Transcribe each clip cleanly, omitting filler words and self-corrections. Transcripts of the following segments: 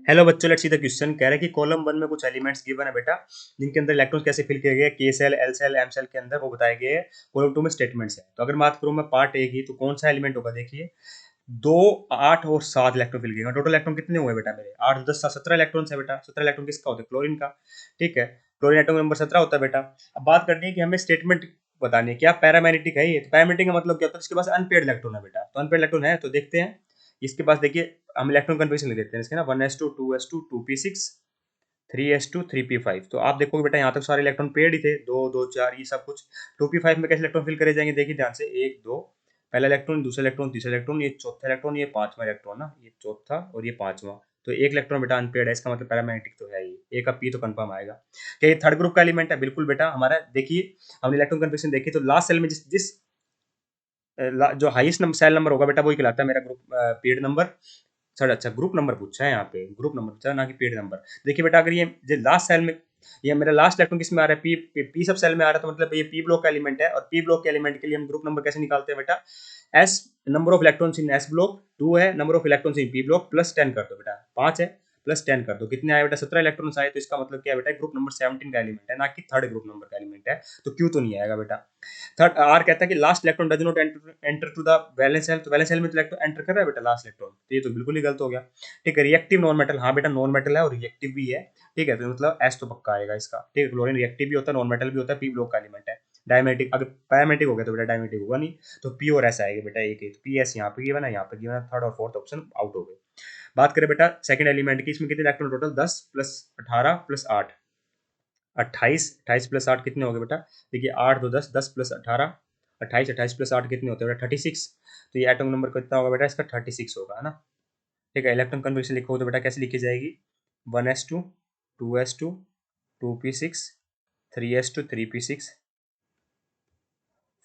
Hello बच्चों, let's see the question. कह रहे हैं कि कॉलम वन में कुछ एलिमेंट्स गिवन है बेटा, जिनके अंदर इलेक्ट्रॉन्स कैसे फिल किए गए, K shell, L shell, M shell के अंदर वो बताए गए हैं। कॉलम टू में स्टेटमेंट्स है। तो अगर बात करूं मैं पार्ट ए की, तो कौन सा एलिमेंट होगा? देखिए, 2, 8 और 7 इलेक्ट्रॉन फिल किए गए। टोटल इलेक्ट्रॉन कितने हुए बेटा मेरे? 8, 10, 17 इलेक्ट्रॉन है बेटा। 17 इलेक्ट्रॉन किसका होता है? क्लोरीन का। ठीक है, क्लोरीन एटम नंबर 17 होता है बेटा। अब बात करनी है कि हमें स्टेटमेंट बतानी है। क्या पैरामैग्नेटिक है ये? तो पैरामैग्नेटिक का मतलब क्या होता है? इसके पास अनपेयर्ड इलेक्ट्रॉन है बेटा। तो अनपेयर्ड इलेक्ट्रॉन है तो देखते हैं इसके पास। देखिए, हम इलेक्ट्रॉन कन्फिग्रेशन लिख देते हैं इसके ना, 1s2 2s2 2p6 3s2 3p5। तो आप देखोगे बेटा, यहाँ तक सारे इलेक्ट्रॉन पेड ही थे, 2 2 4 ये सब कुछ। 2p5 में कैसे इलेक्ट्रॉन फिल करे जाएंगे? देखिए ध्यान से, 1 2, पहला इलेक्ट्रॉन, दूसरा इलेक्ट्रॉन, तीसरा इलेक्ट्रॉन, ये चौथा इलेक्ट्रॉन, ये पांचवा इलेक्ट्रॉन ना, ये चौथा और ये पांचवा। तो एक इलेक्ट्रॉन बेटा अनपेड है, इसका मतलब पैरामैग्नेटिक तो है ही। ए का पी तो कंफर्म आएगा। क्या ये थर्ड ग्रुप का एलिमेंट है? बिल्कुल बेटा हमारा। देखिए, हमने इलेक्ट्रॉन कन्फिग्रेशन देखी तो लास्ट सेल में जिस जिस जो हाईएस्ट नंबर सेल नंबर होगा बेटा, वही कहलाता है मेरा ग्रुप पीरियड नंबर। सर अच्छा, ग्रुप नंबर पूछा है यहाँ पे, ग्रुप नंबर पूछा है ना कि पेड नंबर। देखिए बेटा, अगर ये लास्ट सेल में, ये मेरा लास्ट इलेक्ट्रॉन किस में आ रहा है? पी सब सेल में आ रहा है, तो मतलब ये पी ब्लॉक का एलिमेंट है। और पी ब्लॉक के एलिमेंट के लिए हम ग्रुप नंबर कैसे निकालते हैं बेटा? S, number of electrons in S block 2 है, number of electrons in P block plus 10 कर दो बेटा, 5 है, प्लस 10 कर दो, कितने आए बेटा? 17 इलेक्ट्रॉन्स आए। तो इसका मतलब क्या है बेटा? ग्रुप नंबर 17 का एलिमेंट है, ना कि थर्ड ग्रुप नंबर का एलिमेंट है। तो क्यू तो नहीं आएगा बेटा। थर्ड आर कहता है कि last electron does not enter to the valence shell. तो वैलेंस शेल में तो इलेक्ट्रॉन एंटर कर रहा है बेटा लास्ट इलेक्ट्रॉन, तो ये तो बिल्कुल ही गलत हो गया। ठीक है, रिएक्टिव नॉन मेटल, हाँ बेटा नॉन मेटल है और रिएक्टिव भी है। ठीक है, तो मतलब एस तो पक्का आएगा इसका। ठीक है, क्लोरीन रिएक्टिव भी होता है, नॉन मेटल भी होता है, पी ब्लॉक का एलिमेंट है। डायमेटिक, अगर पैरामेटिक हो गया तो बेटा डायमेटिक होगा नहीं। तो पी और एस आएगा बेटा, एक एक पी एस यहाँ पे गिवन है, यहाँ पे गिवन है, थर्ड और फोर्थ ऑप्शन आउट हो गए। बात करें बेटा सेकंड एलिमेंट की, इसमें कितने electron total? 10 plus 18 plus 8, 28, 28 plus 8 कितने हो गए बेटा? देखिए, 8 2 10, 10 प्लस 18 28, 28 प्लस 8 कितने होते हैं बेटा? 36। तो ये एटम नंबर कितना होगा बेटा? इसका 36 होगा, है ना। ठीक है, इलेक्ट्रॉन कन्फिग्रेशन लिखो तो बेटा कैसे लिखी जाएगी? 1s2 2s2 2p6 3s2 3p6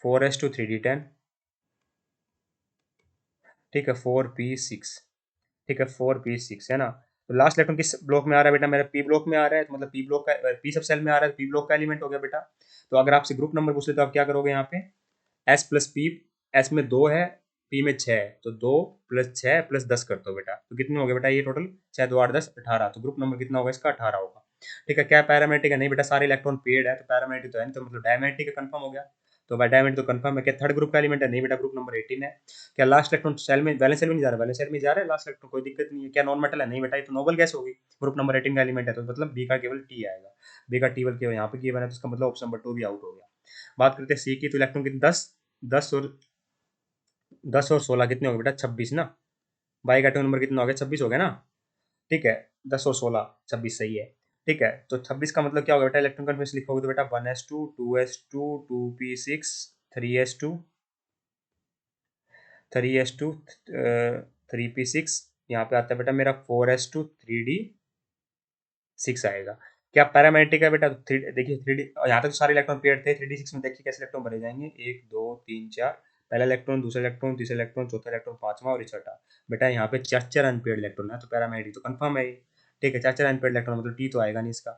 4s2 3d10। ठीक है, 4p6। ठीक है, 4p6 है ना। तो लास्ट इलेक्ट्रॉन किस ब्लॉक में आ रहा है बेटा? मेरा पी ब्लॉक में आ रहा है, तो मतलब पी ब्लॉक का, पी सब सेल में आ रहा है, पी ब्लॉक का एलिमेंट हो गया बेटा। तो अगर आपसे ग्रुप नंबर पूछ ले तो आप क्या करोगे यहाँ पे? एस प्लस पी, एस में 2 है, पी में 6 है, तो 2 प्लस 6 प्लस 10 कर दो बेटा। तो कितने हो गए बेटा ये टोटल? 6 2 8 10 18। तो ग्रुप नंबर कितना होगा इसका? 18 होगा। ठीक है, क्या पैरामेट्रिक है? नहीं बेटा, सारे इलेक्ट्रॉन पेड है, तो पैरामेट्रिक तो है नहीं, तो मतलब डायमेट्रिक है, कंफर्म हो गया। तो भाई डायमेट्रिक तो कंफर्म है। क्या थर्ड ग्रुप का एलिमेंट है? नहीं बेटा, ग्रुप नंबर 18 है। क्या लास्ट इलेक्ट्रॉन सेल में, वैलेंस सेल में नहीं जा रहा? वैलेंस सेल में जा रहा है लास्ट इलेक्ट्रॉन, कोई दिक्कत नहीं है। क्या नॉन मेटल है? नहीं बेटा, ये तो नोबल गैस होगी। ग्रुप नंबर 18 का एलिमेंट है, तो मतलब बी का केवल टी आएगा। बी का टी केवल यहाँ पे गिवन है, तो इसका मतलब ऑप्शन नंबर 2 भी आउट हो गया। बात करते हैं सी की, तो इलेक्ट्रॉन कितने? 10, 10 और 10 और 16 कितने हो गए बेटा? 26 ना। बाई का एटॉमिक नंबर कितना हो गया? 26 हो गया ना। ठीक है, 10 और 16 26 सही है। ठीक है, तो 26 का मतलब क्या होगा बेटा? इलेक्ट्रॉन कन्फिग्रेशन लिखोगे तो बेटा 1s2 2s2 2p6 3s2 3s2 3p6, यहाँ पे आता है बेटा मेरा 4s2 3d6 आएगा। क्या पैरामेट्रिक है बेटा? देखिए 3d, यहाँ तक तो सारे इलेक्ट्रॉन पेयर थे। 3d6 में देखिए कैसे इलेक्ट्रॉन भरे जाएंगे, 1 2 3 4, पहला इलेक्ट्रॉन, दूसरा इलेक्ट्रॉन, तीसरा इलेक्ट्रॉन, चौथा इलेक्ट्रॉन, पांचवा और छठा। बेटा यहाँ पे चार चार अनपेयर्ड इलेक्ट्रॉन है, तो पैरामेट्रिक तो कंफर्म है ये। ठीक है, चार चार अनपेयर्ड इलेक्ट्रॉन मतलब टी तो आएगा नहीं इसका।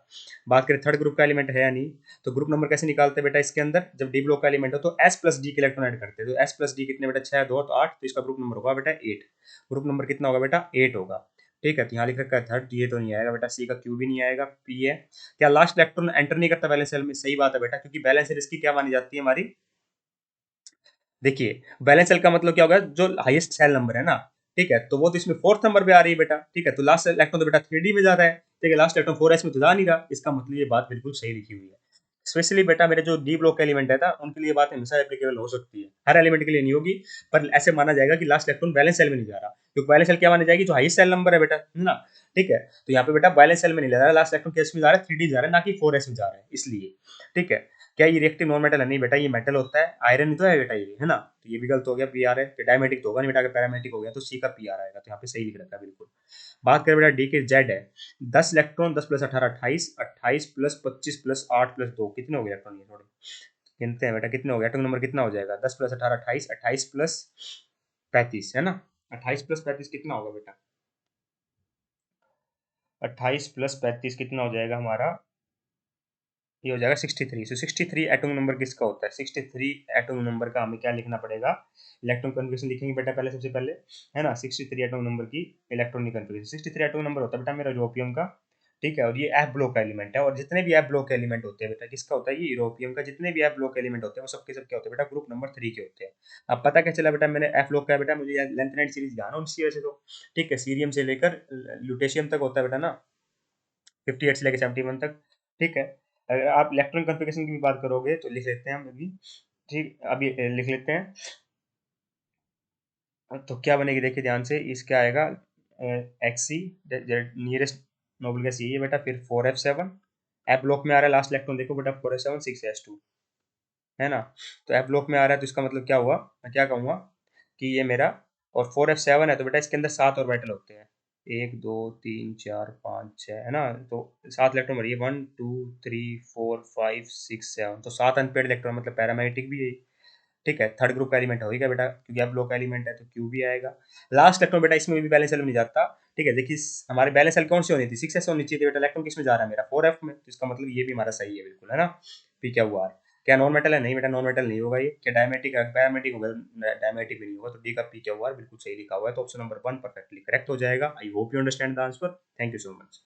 बात करें थर्ड ग्रुप का एलिमेंट है या नहीं, तो ग्रुप नंबर कैसे निकालते हैं बेटा? इसके अंदर जब डी ब्लॉक का एलिमेंट हो तो एस प्लस डी के इलेक्ट्रॉन ऐड करते हैं। तो एस प्लस डी कितने बेटा? 6 2 तो 8, तो इसका ग्रुप नंबर होगा बेटा 8। ग्रुप नंबर कितना होगा बेटा? 8 होगा। ठीक है, तो यहाँ लिख रखा है थर्ड, ये तो नहीं आएगा बेटा, सी का क्यू भी नहीं आएगा, पी है। क्या लास्ट इलेक्ट्रॉन एंटर नहीं करता बैलेंस सेल में? सही बात है बेटा, क्योंकि बैलेंस सेल इसकी क्या मानी जाती है हमारी? देखिए, बैलेंस सेल का मतलब क्या होगा? जो हाईएस्ट सेल नंबर है ना, ठीक है, तो वो तो इसमें फोर्थ नंबर पे आ रही है बेटा। ठीक है, तो लास्ट इलेक्ट्रॉन तो बेटा 3D में जा रहा है। ठीक है, लास्ट इलेक्ट्रॉन 4s में तो जा नहीं रहा। इसका मतलब ये बात बिल्कुल सही लिखी हुई है। स्पेशली बेटा मेरे जो डी ब्लॉक एलिमेंट है था, उनके लिए बात हमेशा एप्लीकेबल हो सकती है, हर एलिमेंट के लिए नहीं होगी। पर ऐसे माना जाएगा कि लास्ट इलेक्ट्रॉन बैलेंस सेल में नहीं जा रहा, क्योंकि बैलेंस सेल क्या मानी जाएगी? जो हाईएस्ट सेल नंबर है बेटा, है ना। ठीक है, तो यहाँ पे बेटा बैलेंस सेल में नहीं जा रहा है, लास्ट इलेक्ट्रॉन केस में जा रहा है, 3D जा रहा है, ना कि 4s में जा रहा है, इसलिए। ठीक है, क्या ये रिएक्टिव नॉन मेटल है? नहीं बेटा, ये मेटल होता है, आयरन ही तो है बेटा ये, है ना। तो ये भी गलत हो गया, पी आर है। तो डायमेटिक तो होगा नहीं बेटा, अगर पैरामेटिक हो गया तो सी का पी आर आएगा, तो यहाँ पे सही लिख रखा है बिल्कुल। बात करें बेटा डी के, जेड है। 10 electron, 10 plus 18 28, 28 plus 25 plus 8 plus 2 कितने हो गए इलेक्ट्रॉन? ये थोड़े गिनते हैं बेटा, कितने हो गए? एटॉमिक नंबर कितना हो जाएगा? 10 प्लस 18 28, 28 प्लस 35, है ना। 28 प्लस 35 कितना होगा बेटा? 28 प्लस 35 कितना हो जाएगा हमारा? ये हो जाएगा 63। सो 63 एटॉमिक नंबर किसका होता है? 63 एटॉमिक नंबर का हमें क्या लिखना पड़ेगा? इलेक्ट्रॉन कन्फिग्रेशन लिखेंगे बेटा पहले, सबसे पहले, है ना? 63 एटॉमिक नंबर की इलेक्ट्रॉनिक कन्फिग्रेशन। 63 एटॉमिक नंबर होता है बेटा मेरा यूरोपियम का, ठीक है? और ये एफ ब्लॉक का एलिमेंट है, और जितने भी एफ ब्लॉक के एलिमेंट होते हैं बेटा, किसका होता है ये? यूरोपियम का। जितने भी एफ ब्लॉक के एलिमेंट होते हैं वो सबके सब क्या होते हैं बेटा? ग्रुप नंबर 3 के होते हैं। अब पता क्या चला बेटा? मैंने एफ ब्लॉक का बेटा, मुझे लेंथ नाइट सीरीज ध्यान है उसी वजह से, तो ठीक है, सीरियम से लेकर ल्यूटेशियम तक होता है बेटा ना, 58 से लेकर 71 तक, ठीक है? अगर आप इलेक्ट्रॉन कॉन्फ़िगरेशन की भी बात करोगे तो लिख लेते हैं हम अभी, ठीक, अभी लिख लेते हैं। तो क्या बनेगी देखिए ध्यान से, इसका आएगा एक्स सी, नियरेस्ट नोबल गैस यही है बेटा, फिर 4f7, एफ ब्लॉक में आ रहा है लास्ट इलेक्ट्रॉन देखो बेटा, 4f7 6s2, है ना? तो एफ ब्लॉक में आ रहा है तो इसका मतलब क्या हुआ, मैं क्या कहूँगा कि ये मेरा, और 4f7 है तो बेटा इसके अंदर 7 ऑर्बिटल होते हैं, 1 2 3 4 5 6, है ना? तो 7 इलेक्ट्रॉन बढ़िए, 1 2 3 4 5 6 7, तो 7 अनपेड इलेक्ट्रॉन, मतलब पैरामैग्नेटिक भी है, ठीक है? थर्ड ग्रुप का एलिमेंट होगा बेटा, क्योंकि अब ब्लॉक का एलिमेंट है तो क्यू भी आएगा। लास्ट इलेक्ट्रॉन बेटा इसमें भी बैलेंस सेल में नहीं जाता, ठीक है? देखिए हमारे बैलेंस सेल कौन सी होनी थी? 6s होनी चाहिए थी बेटा, इलेक्ट्रॉन किस में जा रहा है मेरा? 4f में, तो इसका मतलब ये भी हमारा सही है बिल्कुल, है ना? पी क्या हुआ? क्या नॉन मेटल है? नहीं बेटा नॉन मेटल नहीं होगा ये। क्या डायमेटिक है? पैरामेटिक होगा, डायमेटिक भी नहीं होगा, तो डी का पी क्या हुआ? बिल्कुल सही लिखा हुआ है, तो ऑप्शन नंबर 1 परफेक्टली करेक्ट हो जाएगा। I hope you understand the answer. Thank you so much.